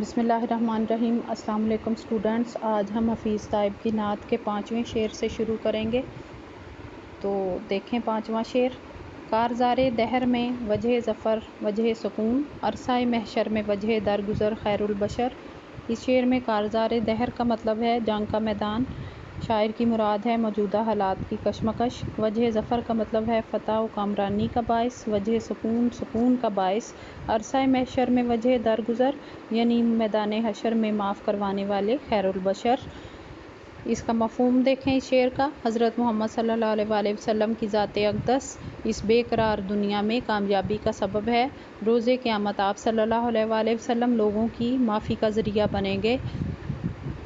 بسم اللہ الرحمن الرحیم۔ السلام علیکم اسٹوڈنٹس، آج ہم حفیظ طائب کی نعت کے 5ویں شعر سے شروع کریں گے۔ تو دیکھیں 5واں شعر۔ کارزار دہر میں وجہ ظفر وجہ سکون، عرصہ محشر میں وجہ درگزر خیر البشر۔ اس شعر میں کارزار دہر کا مطلب ہے جنگ کا میدان، شاعر کی مراد ہے موجودہ حالات کی کشمکش۔ وجہ ظفر کا مطلب ہے فتح و کامرانی کا باعث، وجہ سکون سکون کا باعث، عرصہ محشر میں وجہ درگزر یعنی میدان حشر میں معاف کروانے والے خیر البشر۔ اس کا مفہوم دیکھیں اس شعر کا۔ حضرت محمد صلی اللہ علیہ وآلہ وسلم کی ذات اقدس اس بے قرار دنیا میں کامیابی کا سبب ہے۔ روز قیامت آپ صلی اللہ علیہ وآلہ وسلم لوگوں کی معافی کا ذریعہ بنیں گے۔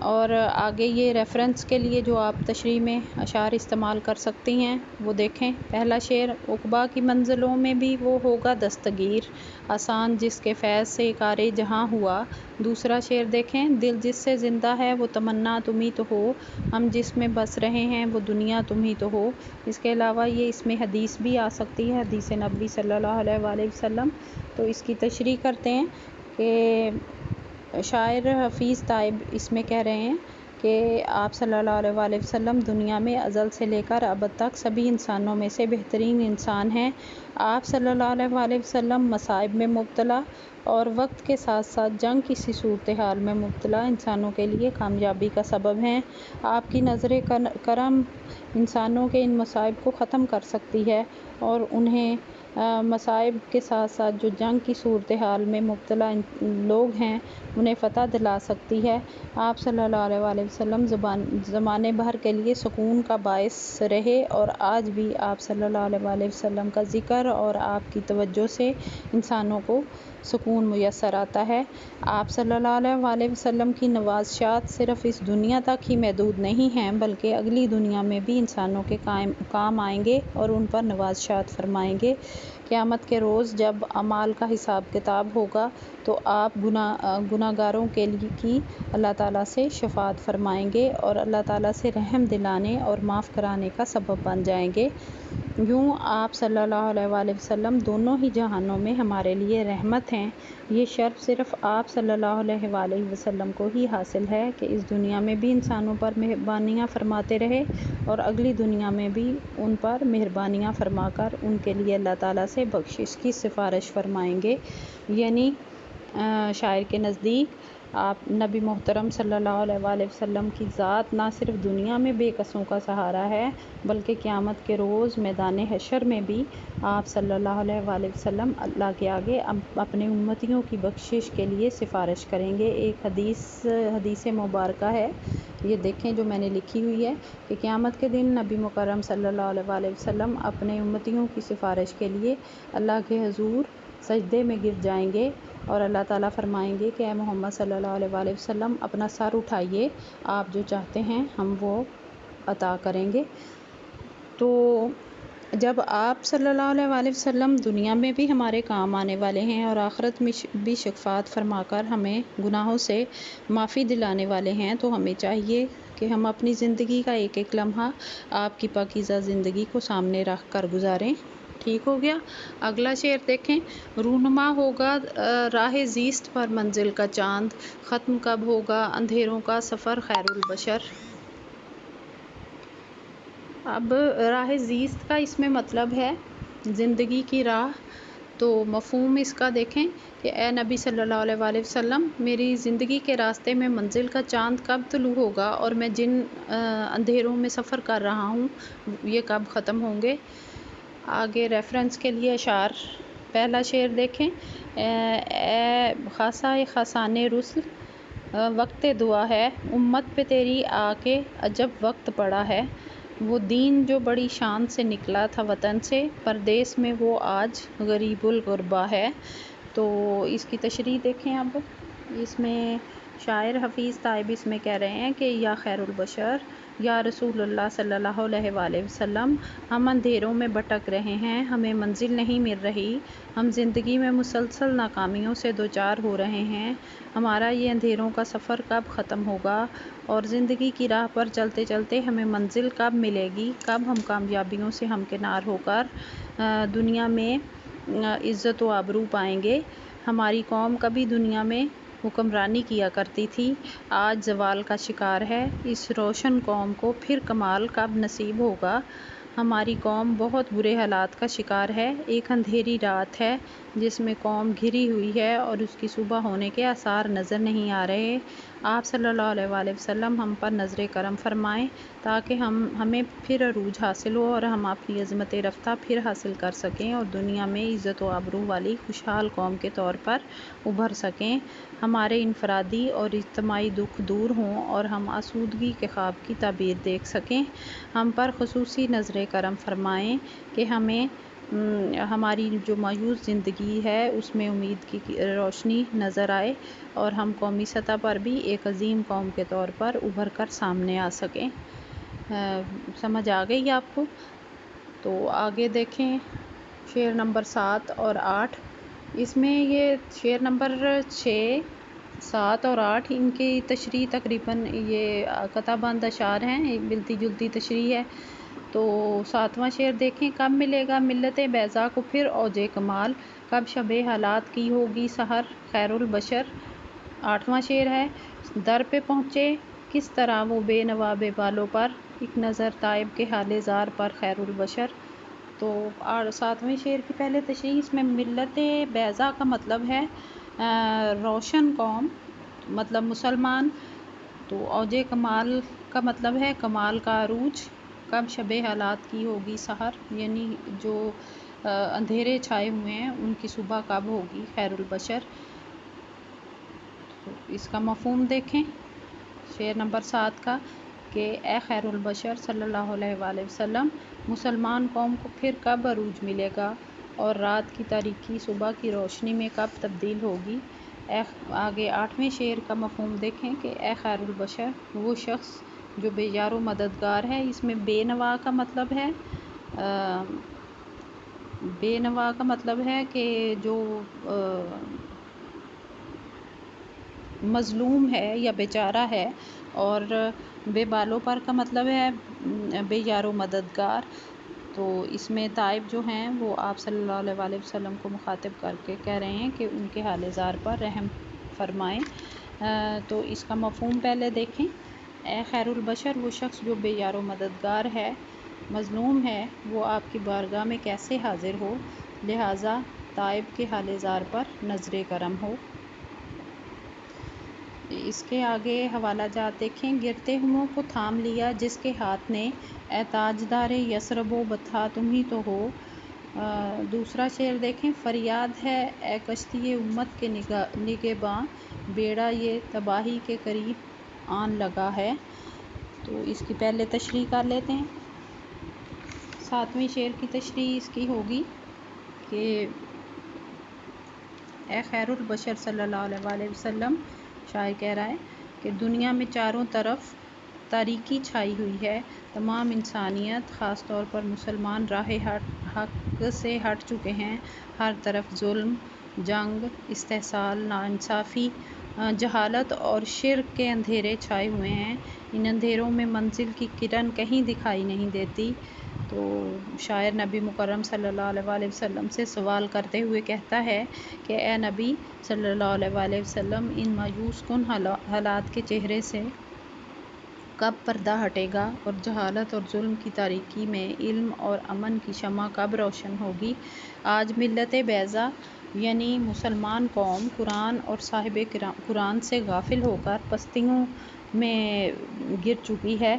اور آگے یہ ریفرنس کے لیے جو آپ تشریح میں اشعار استعمال کر سکتی ہیں وہ دیکھیں۔ پہلا شعر، عقبیٰ کی منزلوں میں بھی وہ ہوگا دستگیر، آسان جس کے فیض سے کار جہاں ہوا۔ دوسرا شعر دیکھیں، دل جس سے زندہ ہے وہ تمنا تم ہی تو ہو، ہم جس میں بس رہے ہیں وہ دنیا تم ہی تو ہو۔ اس کے علاوہ یہ اس میں حدیث بھی آ سکتی ہے، حدیث نبوی صلی اللہ علیہ وآلہ وسلم۔ تو اس کی تشریح کرتے ہیں کہ شاعر حفیظ طائب اس میں کہہ رہے ہیں کہ آپ صلی اللہ علیہ وآلہ وسلم دنیا میں ازل سے لے کر ابد تک سبھی انسانوں میں سے بہترین انسان ہیں۔ آپ صلی اللہ علیہ وآلہ وسلم مصائب میں مبتلا اور وقت کے ساتھ ساتھ جنگ کی سی صورتحال میں مبتلا انسانوں کے لیے کامیابی کا سبب ہیں۔ آپ کی نظر کرم انسانوں کے ان مصائب کو ختم کر سکتی ہے اور انہیں مصائب کے ساتھ ساتھ جو جنگ کی صورتحال میں مبتلا لوگ ہیں انہیں فتح دلا سکتی ہے۔ آپ صلی اللہ علیہ وآلہ وسلم زمانے بھر کے لیے سکون کا باعث رہے اور آج بھی آپ صلی اللہ علیہ وآلہ وسلم کا ذکر اور آپ کی توجہ سے انسانوں کو سکون میسر آتا ہے۔ آپ صلی اللہ علیہ وآلہ وسلم کی نوازشات صرف اس دنیا تک ہی محدود نہیں ہیں بلکہ اگلی دنیا میں بھی انسانوں کے کام آئیں گے اور ان پر نوازشات فرمائیں گے۔ قیامت کے روز جب اعمال کا حساب کتاب ہوگا تو آپ گناہگاروں کی اللہ تعالیٰ سے شفاعت فرمائیں گے اور اللہ تعالیٰ سے رحم دلانے اور معاف کرانے کا سبب بن جائیں گے۔ یوں آپ صلی اللہ علیہ وآلہ وسلم دونوں ہی جہانوں میں ہمارے لیے رحمت ہیں۔ یہ شرف صرف آپ صلی اللہ علیہ وآلہ وسلم کو ہی حاصل ہے کہ اس دنیا میں بھی انسانوں پر مہربانیاں فرماتے رہے اور اگلی دنیا میں بھی ان پر مہربانیاں فرما کر ان کے لیے اللہ تعالیٰ سے بخشش کی سفارش فرمائیں گے۔ یعنی شاعر کے نزدیک آپ نبی محترم صلی اللہ علیہ وآلہ وسلم کی ذات نہ صرف دنیا میں بے کسوں کا سہارا ہے بلکہ قیامت کے روز میدان حشر میں بھی آپ صلی اللہ علیہ وآلہ وسلم اللہ کے آگے اپنے امتیوں کی بخشش کے لیے سفارش کریں گے۔ ایک حدیث مبارکہ ہے، یہ دیکھیں جو میں نے لکھی ہوئی ہے کہ قیامت کے دن نبی مکرم صلی اللہ علیہ وآلہ وسلم اپنے امتیوں کی سفارش کے لیے اللہ کے حضور سجدے میں گر جائیں گے اور اللہ تعالیٰ فرمائیں گے کہ اے محمد صلی اللہ علیہ وآلہ وسلم اپنا سر اٹھائیے، آپ جو چاہتے ہیں ہم وہ عطا کریں گے۔ تو جب آپ صلی اللہ علیہ وآلہ وسلم دنیا میں بھی ہمارے کام آنے والے ہیں اور آخرت میں بھی شفاعت فرما کر ہمیں گناہوں سے معافی دلانے والے ہیں تو ہمیں چاہیے کہ ہم اپنی زندگی کا ایک ایک لمحہ آپ کی پاکیزہ زندگی کو سامنے رکھ کر گزاریں۔ ٹھیک ہو گیا۔ اگلا شعر دیکھیں، رونما ہوگا راہ زیست پر منزل کا چاند، ختم کب ہوگا اندھیروں کا سفر خیر البشر۔ اب راہ زیست کا اس میں مطلب ہے زندگی کی راہ۔ تو مفہوم اس کا دیکھیں کہ اے نبی صلی اللہ علیہ وآلہ وسلم، میری زندگی کے راستے میں منزل کا چاند کب طلوع ہوگا اور میں جن اندھیروں میں سفر کر رہا ہوں یہ کب ختم ہوں گے۔ آگے ریفرنس کے لیے اشعار۔ پہلا شعر دیکھیں، اے خاصان رسل وقت دعا ہے، امت پہ تیری آ کے عجب وقت پڑا ہے، وہ دین جو بڑی شان سے نکلا تھا وطن سے، پردیس میں وہ آج غریب الغربا ہے۔ تو اس کی تشریح دیکھیں۔ اب اس میں شاعر حفیظ طائب اس میں کہہ رہے ہیں کہ یا خیر البشر، یا رسول اللہ صلی اللہ علیہ وآلہ وسلم، ہم اندھیروں میں بھٹک رہے ہیں، ہمیں منزل نہیں مل رہی، ہم زندگی میں مسلسل ناکامیوں سے دوچار ہو رہے ہیں، ہمارا یہ اندھیروں کا سفر کب ختم ہوگا اور زندگی کی راہ پر چلتے چلتے ہمیں منزل کب ملے گی، کب ہم کامیابیوں سے ہمکنار ہو کر دنیا میں عزت و آبرو پائیں گے۔ ہماری قوم کبھی دنیا میں حکمرانی کیا کرتی تھی، آج زوال کا شکار ہے۔ اس روشن قوم کو پھر کمال کب نصیب ہوگا؟ ہماری قوم بہت برے حالات کا شکار ہے۔ ایک اندھیری رات ہے جس میں قوم گھری ہوئی ہے اور اس کی صبح ہونے کے آثار نظر نہیں آ رہے۔ آپ صلی اللہ علیہ وآلہ وسلم ہم پر نظر کرم فرمائیں تاکہ ہمیں پھر عروج حاصل ہو اور ہم اپنی عظمت رفتہ پھر حاصل کر سکیں اور دنیا میں عزت و آبرو والی خوشحال قوم کے طور پر ابھر سکیں، ہمارے انفرادی اور اجتماعی دکھ دور ہوں اور ہم آسودگی کے خواب کی تعبیر دیکھ سکیں۔ ہم پر خصوصی نظر کرم فرمائیں کہ ہمیں ہماری جو مایوس زندگی ہے اس میں امید کی روشنی نظر آئے اور ہم قومی سطح پر بھی ایک عظیم قوم کے طور پر ابھر کر سامنے آ سکیں۔ سمجھ آ گئی آپ کو؟ تو آگے دیکھیں شعر نمبر 7 اور 8۔ اس میں یہ شعر نمبر 6، 7 اور 8 ان کی تشریح تقریباً یہ قطع بند اشعار ہیں، ملتی جلتی تشریح ہے۔ تو 7واں شعر دیکھیں، کب ملے گا ملت بیضا کو پھر اوج کمال، کب شب حالات کی ہوگی سحر خیر البشر۔ 8واں شعر ہے، در پہ پہنچے کس طرح وہ بے نوا بے بالوں پر، ایک نظر تائب کے حال زار پر خیر البشر۔ تو 7ویں شعر کی پہلے تشریح، اس میں ملت بیضا کا مطلب ہے روشن قوم، مطلب مسلمان۔ تو اوج کمال کا مطلب ہے کمال کا عروج، کب شب حالات کی ہوگی سحر یعنی جو اندھیرے چھائے ہوئے ہیں ان کی صبح کب ہوگی خیر البشر۔ تو اس کا مفہوم دیکھیں شعر نمبر 7 کا کہ اے خیر البشر صلی اللہ علیہ وآلہ وسلم، مسلمان قوم کو پھر کب عروج ملے گا اور رات کی تاریکی صبح کی روشنی میں کب تبدیل ہوگی۔ آگے 8ویں شعر کا مفہوم دیکھیں کہ اے خیر البشر، وہ شخص جو بے یار و مددگار ہے۔ اس میں بے نوا کا مطلب ہے بے نوا کا مطلب ہے کہ جو مظلوم ہے یا بیچارہ ہے، اور بے بالوں پر کا مطلب ہے بے یار و مددگار۔ تو اس میں تائب جو ہیں وہ آپ صلی اللہ علیہ وآلہ وسلم کو مخاطب کر کے کہہ رہے ہیں کہ ان کے حال زار پر رحم فرمائیں۔ تو اس کا مفہوم پہلے دیکھیں، اے خیر البشر، وہ شخص جو بے یار و مددگار ہے، مظلوم ہے، وہ آپ کی بارگاہ میں کیسے حاضر ہو، لہٰذا تائب کے حال زار پر نظر کرم ہو۔ اس کے آگے حوالہ جات دیکھیں، گرتے ہوئوں کو تھام لیا جس کے ہاتھ نے، اے تاجدار یثرب و بطحا تم ہی تو ہو۔ دوسرا شعر دیکھیں، فریاد ہے اے کشتی امت کے نگہباں، بیڑا یہ تباہی کے قریب آن لگا ہے۔ تو اس کی پہلے تشریح کر لیتے ہیں۔ 7ویں شعر کی تشریح اس کی ہوگی کہ اے خیر البشر صلی اللہ علیہ وآلہ وسلم، شاعر کہہ رہا ہے کہ دنیا میں چاروں طرف تاریکی چھائی ہوئی ہے، تمام انسانیت خاص طور پر مسلمان راہ حق سے ہٹ چکے ہیں، ہر طرف ظلم، جنگ، استحصال، ناانصافی، جہالت اور شرک کے اندھیرے چھائے ہوئے ہیں، ان اندھیروں میں منزل کی کرن کہیں دکھائی نہیں دیتی۔ تو شاعر نبی مکرم صلی اللہ علیہ وآلہ وسلم سے سوال کرتے ہوئے کہتا ہے کہ اے نبی صلی اللہ علیہ وآلہ وسلم، ان مایوس کن حالات کے چہرے سے کب پردہ ہٹے گا اور جہالت اور ظلم کی تاریکی میں علم اور امن کی شمع کب روشن ہوگی؟ آج ملت بیضا یعنی مسلمان قوم قرآن اور صاحب قرآن سے غافل ہو کر پستیوں میں گر چکی ہے،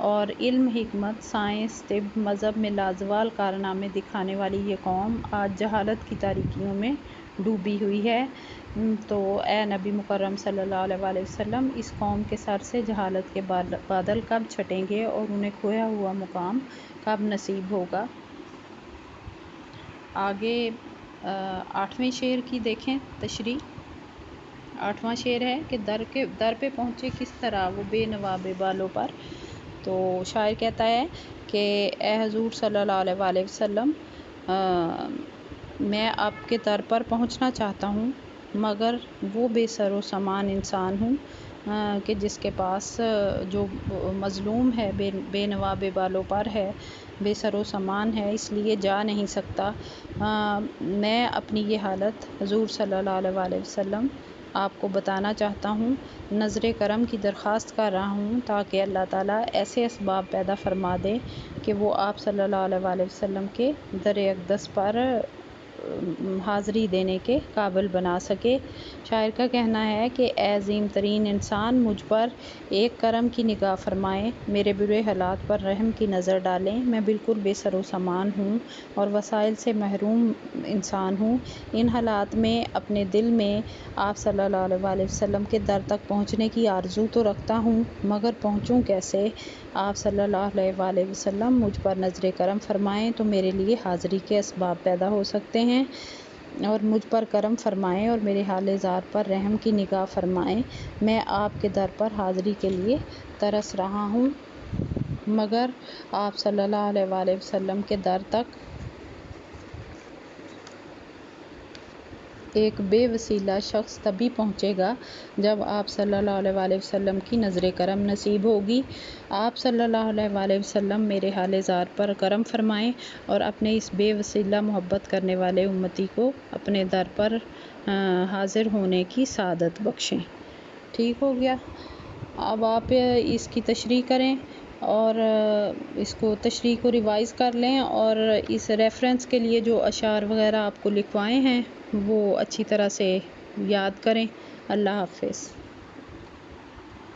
اور علم، حکمت، سائنس، طب، مذہب میں لازوال کارنامے دکھانے والی یہ قوم آج جہالت کی تاریکیوں میں ڈوبی ہوئی ہے۔ تو اے نبی مکرم صلی اللہ علیہ وآلہ وسلم، اس قوم کے سر سے جہالت کے بادل کب چھٹیں گے اور انہیں کھویا ہوا مقام کب نصیب ہوگا؟ آگے 8ویں شعر کی دیکھیں تشریح۔ 8واں شعر ہے کہ در پہ پہنچے کس طرح وہ بے نوا بے بالوں پر۔ تو شاعر کہتا ہے کہ اے حضور صلی اللہ علیہ وآلہ وسلم، میں آپ کے در پر پہنچنا چاہتا ہوں، مگر وہ بے سر و سامان انسان ہوں کہ جس کے پاس جو مظلوم ہے، بے نوا بے بالوں پر ہے، بے سر و سامان ہے، اس لیے جا نہیں سکتا۔ میں اپنی یہ حالت حضور صلی اللہ علیہ وآلہ وسلم آپ کو بتانا چاہتا ہوں، نظر کرم کی درخواست کر رہا ہوں تاکہ اللہ تعالیٰ ایسے اسباب پیدا فرما دے کہ وہ آپ صلی اللہ علیہ وآلہ وسلم کے در اقدس پر حاضری دینے کے قابل بنا سکے۔ شاعر کا کہنا ہے کہ اے عظیم ترین انسان، مجھ پر ایک کرم کی نگاہ فرمائیں، میرے برے حالات پر رحم کی نظر ڈالیں۔ میں بالکل بے سر و سامان ہوں اور وسائل سے محروم انسان ہوں۔ ان حالات میں اپنے دل میں آپ صلی اللہ علیہ وآلہ وسلم کے در تک پہنچنے کی آرزو تو رکھتا ہوں، مگر پہنچوں کیسے؟ آپ صلی اللہ علیہ وآلہ وسلم مجھ پر نظر کرم فرمائیں تو میرے لیے حاضری کے اسباب پیدا ہو سکتے ہیں، اور مجھ پر کرم فرمائیں اور میرے حال زار پر رحم کی نگاہ فرمائیں۔ میں آپ کے در پر حاضری کے لیے ترس رہا ہوں، مگر آپ صلی اللہ علیہ وآلہ وسلم کے در تک ایک بے وسیلہ شخص تبھی پہنچے گا جب آپ صلی اللہ علیہ وآلہ وسلم کی نظر کرم نصیب ہوگی۔ آپ صلی اللہ علیہ وآلہ وسلم میرے حال زار پر کرم فرمائیں اور اپنے اس بے وسیلہ محبت کرنے والے امتی کو اپنے در پر حاضر ہونے کی سعادت بخشیں۔ ٹھیک ہو گیا؟ اب آپ اس کی تشریح کریں اور اس کو تشریح کو ریوائز کر لیں، اور اس ریفرنس کے لیے جو اشعار وغیرہ آپ کو لکھوائے ہیں وہ اچھی طرح سے یاد کریں۔ اللہ حافظ۔